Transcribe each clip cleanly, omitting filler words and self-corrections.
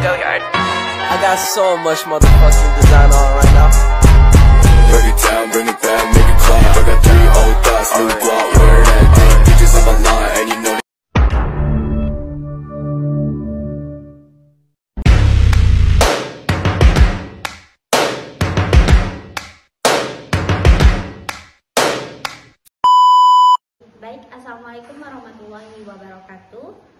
I got so much motherfucking design on right now. Break it down, bring it back, make it clap. I got 3 old thoughts, new block, where that thing. Bitches on my line, and you know. Baik, assalamualaikum warahmatullahi wabarakatuh.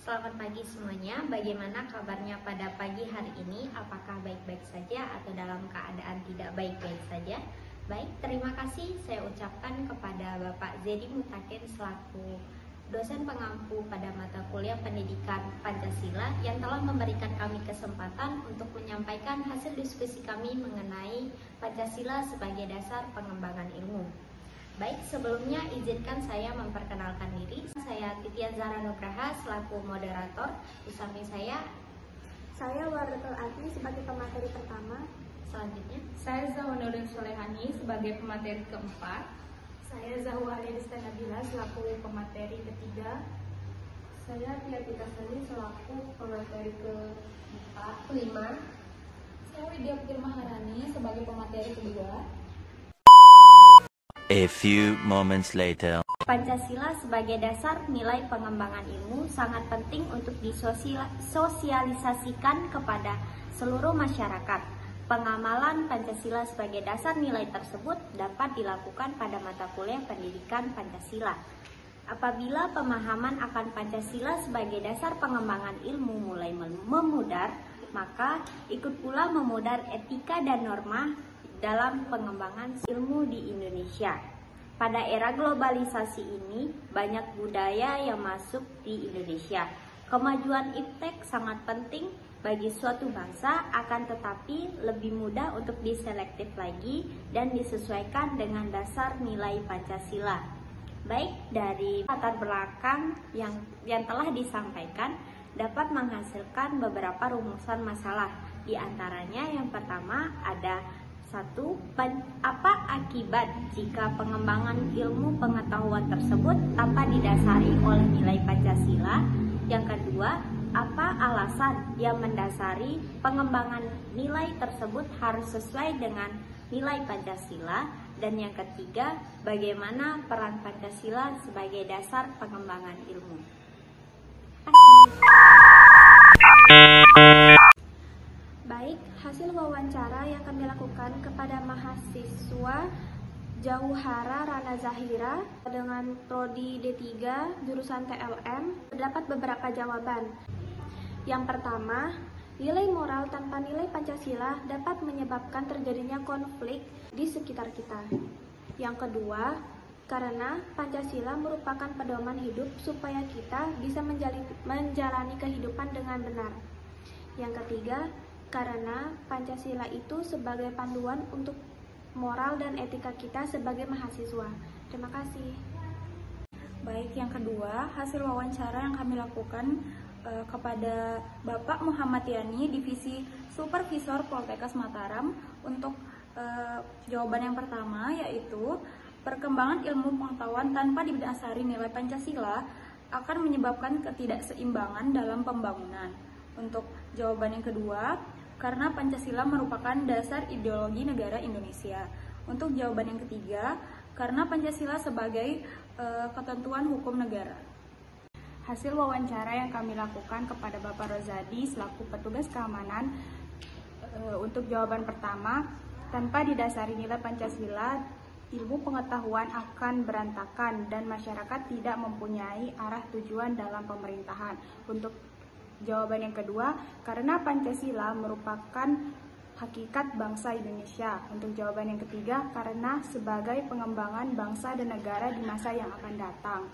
Selamat pagi semuanya. Bagaimana kabarnya pada pagi hari ini? Apakah baik-baik saja atau dalam keadaan tidak baik-baik saja? Baik, terima kasih saya ucapkan kepada Bapak Zedi Mutakin selaku dosen pengampu pada mata kuliah pendidikan Pancasila yang telah memberikan kami kesempatan untuk menyampaikan hasil diskusi kami mengenai Pancasila sebagai dasar pengembangan ilmu. Baik, sebelumnya izinkan saya memperkenalkan diri. Saya Titian Zahra Nugraha selaku moderator. Di samping saya Wardatul Ati sebagai pemateri pertama. Selanjutnya saya Zawanuddin Solehani sebagai pemateri keempat. Saya Zahwa Alidista Nabila selaku pemateri ketiga. Saya Tia Pitasani selaku pemateri kelima. Saya Widya Putri Maharani sebagai pemateri kedua. A few moments later. Pancasila sebagai dasar nilai pengembangan ilmu sangat penting untuk disosialisasikan kepada seluruh masyarakat. Pengamalan Pancasila sebagai dasar nilai tersebut dapat dilakukan pada mata kuliah pendidikan Pancasila. Apabila pemahaman akan Pancasila sebagai dasar pengembangan ilmu mulai memudar, maka ikut pula memudar etika dan norma dalam pengembangan ilmu di Indonesia. Pada era globalisasi ini, banyak budaya yang masuk di Indonesia. Kemajuan iptek sangat penting bagi suatu bangsa, akan tetapi lebih mudah untuk diselektif lagi dan disesuaikan dengan dasar nilai Pancasila. Baik, dari latar belakang yang telah disampaikan dapat menghasilkan beberapa rumusan masalah. Di antaranya yang pertama ada 1. Apa akibat jika pengembangan ilmu pengetahuan tersebut tanpa didasari oleh nilai Pancasila? Yang kedua, apa alasan yang mendasari pengembangan nilai tersebut harus sesuai dengan nilai Pancasila? Dan yang ketiga, bagaimana peran Pancasila sebagai dasar pengembangan ilmu? Baik, hasil wawancara yang kami lakukan kepada mahasiswa Jauhara Rana Zahira dengan prodi D3 jurusan TLM terdapat beberapa jawaban. Yang pertama, nilai moral tanpa nilai Pancasila dapat menyebabkan terjadinya konflik di sekitar kita. Yang kedua, karena Pancasila merupakan pedoman hidup supaya kita bisa menjalani kehidupan dengan benar. Yang ketiga, karena Pancasila itu sebagai panduan untuk moral dan etika kita sebagai mahasiswa. Terima kasih. Baik, yang kedua, hasil wawancara yang kami lakukan kepada Bapak Muhammad Yani, Divisi Supervisor Poltekkes Mataram. Untuk jawaban yang pertama yaitu perkembangan ilmu pengetahuan tanpa didasari nilai Pancasila akan menyebabkan ketidakseimbangan dalam pembangunan. Untuk jawaban yang kedua, karena Pancasila merupakan dasar ideologi negara Indonesia. Untuk jawaban yang ketiga, karena Pancasila sebagai ketentuan hukum negara. Hasil wawancara yang kami lakukan kepada Bapak Rozadi selaku petugas keamanan, untuk jawaban pertama, tanpa didasari nilai Pancasila, ilmu pengetahuan akan berantakan dan masyarakat tidak mempunyai arah tujuan dalam pemerintahan. Untuk jawaban yang kedua, karena Pancasila merupakan hakikat bangsa Indonesia. Untuk jawaban yang ketiga, karena sebagai pengembangan bangsa dan negara di masa yang akan datang.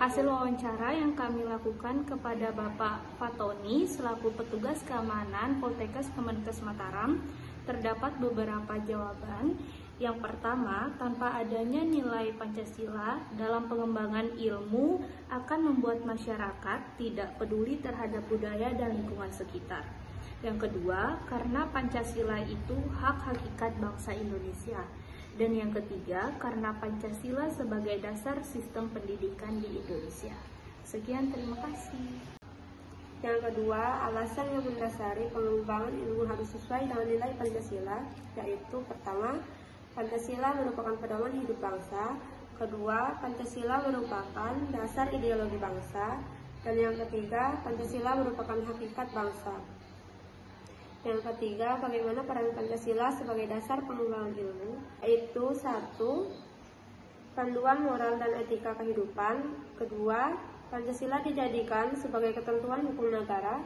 Hasil wawancara yang kami lakukan kepada Bapak Fatoni selaku petugas keamanan Poltekkes Kemenkes Mataram, terdapat beberapa jawaban. Yang pertama, tanpa adanya nilai Pancasila dalam pengembangan ilmu akan membuat masyarakat tidak peduli terhadap budaya dan lingkungan sekitar. Yang kedua, karena Pancasila itu hak hakikat bangsa Indonesia. Dan yang ketiga, karena Pancasila sebagai dasar sistem pendidikan di Indonesia. Sekian, terima kasih. Yang kedua, alasan yang mendasari pengembangan ilmu harus sesuai dengan nilai Pancasila, yaitu pertama, Pancasila merupakan pedoman hidup bangsa. Kedua, Pancasila merupakan dasar ideologi bangsa. Dan yang ketiga, Pancasila merupakan hakikat bangsa. Yang ketiga, bagaimana peran Pancasila sebagai dasar pengembangan ilmu, yaitu satu, panduan moral dan etika kehidupan. Kedua, Pancasila dijadikan sebagai ketentuan hukum negara.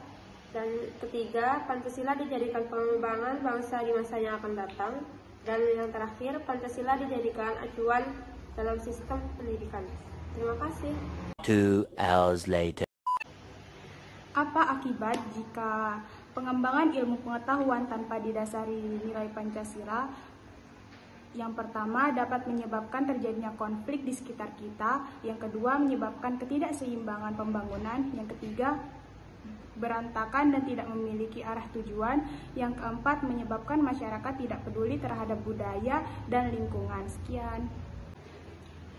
Dan ketiga, Pancasila dijadikan pengembangan bangsa di masa yang akan datang. Dan yang terakhir, Pancasila dijadikan acuan dalam sistem pendidikan. Terima kasih. 2 hours later. Apa akibat jika pengembangan ilmu pengetahuan tanpa didasari nilai Pancasila? Yang pertama, dapat menyebabkan terjadinya konflik di sekitar kita. Yang kedua, menyebabkan ketidakseimbangan pembangunan. Yang ketiga, berantakan dan tidak memiliki arah tujuan. Yang keempat, menyebabkan masyarakat tidak peduli terhadap budaya dan lingkungan. Sekian.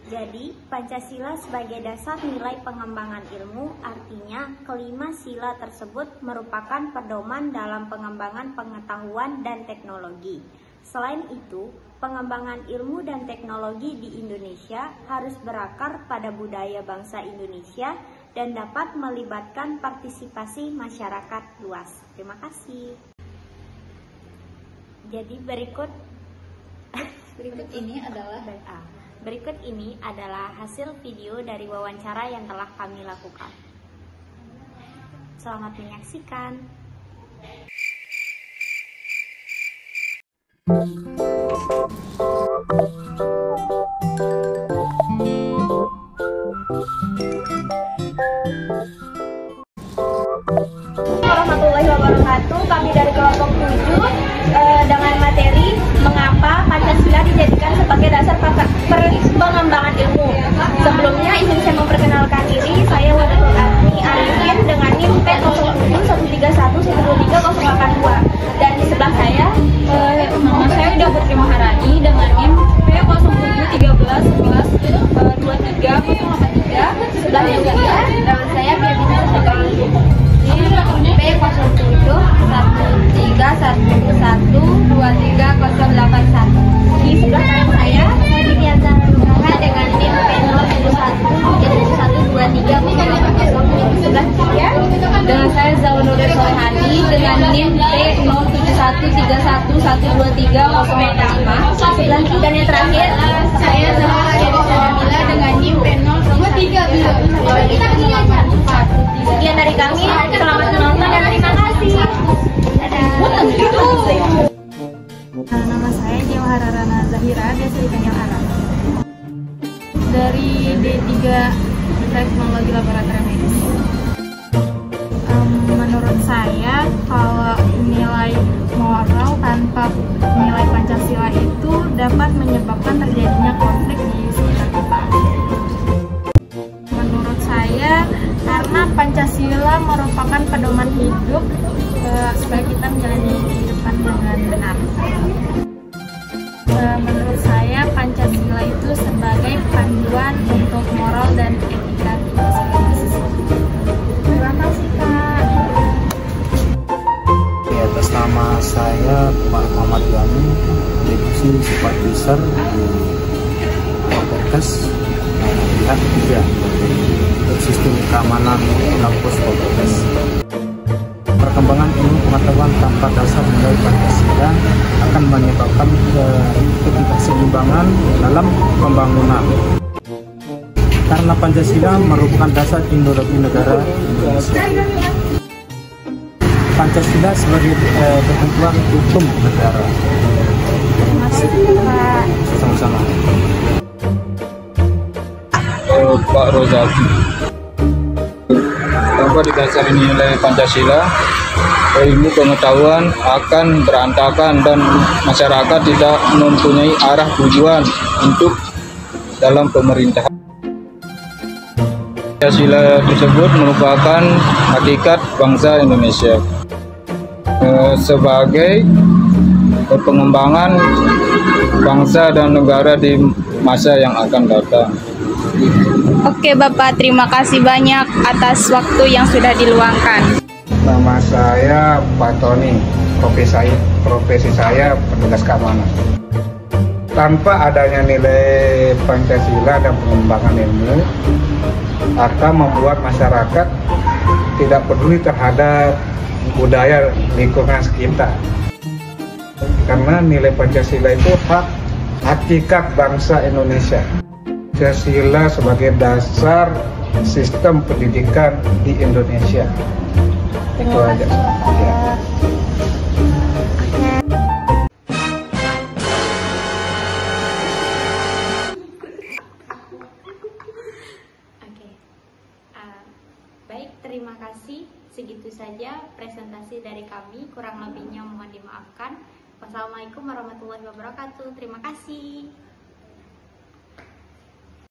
Jadi, Pancasila sebagai dasar nilai pengembangan ilmu, artinya kelima sila tersebut merupakan pedoman dalam pengembangan pengetahuan dan teknologi. Selain itu, pengembangan ilmu dan teknologi di Indonesia harus berakar pada budaya bangsa Indonesia dan dapat melibatkan partisipasi masyarakat luas. Terima kasih. Jadi berikut ini adalah hasil video dari wawancara yang telah kami lakukan. Selamat menyaksikan. Warahmatullahi wabarakatuh. Kami dari kelompok 7 dengan materi mengapa Pancasila dijadikan sebagai dasar pengembangan ilmu. Sebelumnya izin saya memperkenalkan diri, saya Wadatul Arifin dengan NIM P071311238082 dan di sebelah saya nama saya Uda Putri Maharani dengan NIM P0717112383. Sebelah juga nama saya Kevin Sekali P07111311238081. Di sebelah kanan saya Didianza Nugraha dengan NIM P0713112380. Sebelah kiri dengan saya Zaunur Solehani dengan NIM P071311238085. Sebelah kiri dan yang terakhir saya Zahra Yadisabila dengan NIM P0311112381. Sekian dari kami, selamat menonton dan terima kasih. Nama saya Jawahara Rana Zahira, biasa dipanggil Arab. Dari D3 Teknologi Laboratorium Medis. Menurut saya, kalau nilai moral tanpa nilai Pancasila itu dapat menyebabkan terjadinya konflik di sekitar kita. Menurut saya, karena Pancasila merupakan pedoman hidup supaya kita menjalani kehidupan dengan benar. Menurut saya, Pancasila itu sebagai panduan untuk moral dan etika kita sebagai siswa. Terima kasih, Kak. Atas nama saya Pak Muhammad Yani, divisi supervisor di Poltekkes pihak ketiga sistem keamanan kampus Poltekkes. Perkembangan ilmu pengetahuan tanpa dasar nilai Pancasila akan menyebabkan ketidakseimbangan dalam pembangunan. Karena Pancasila merupakan dasar ideologi negara Indonesia. Pancasila sebagai ketentuan hukum negara. Terima kasih, Pak. Sama-sama. Pak Rozaki. Tanpa didasari nilai Pancasila, ilmu pengetahuan akan berantakan dan masyarakat tidak mempunyai arah tujuan untuk dalam pemerintahan. Pancasila tersebut merupakan hakikat bangsa Indonesia sebagai pengembangan bangsa dan negara di masa yang akan datang. Oke Bapak, terima kasih banyak atas waktu yang sudah diluangkan. Nama saya Pak Tony, profesi saya petugas keamanan. Tanpa adanya nilai Pancasila dan pengembangan ilmu akan membuat masyarakat tidak peduli terhadap budaya lingkungan sekitar. Karena nilai Pancasila itu hak hakikat bangsa Indonesia. Pancasila sebagai dasar sistem pendidikan di Indonesia. Itu aja. Ya. Baik, terima kasih. Segitu saja presentasi dari kami. Kurang lebihnya mohon dimaafkan. Wassalamualaikum warahmatullahi wabarakatuh. Terima kasih.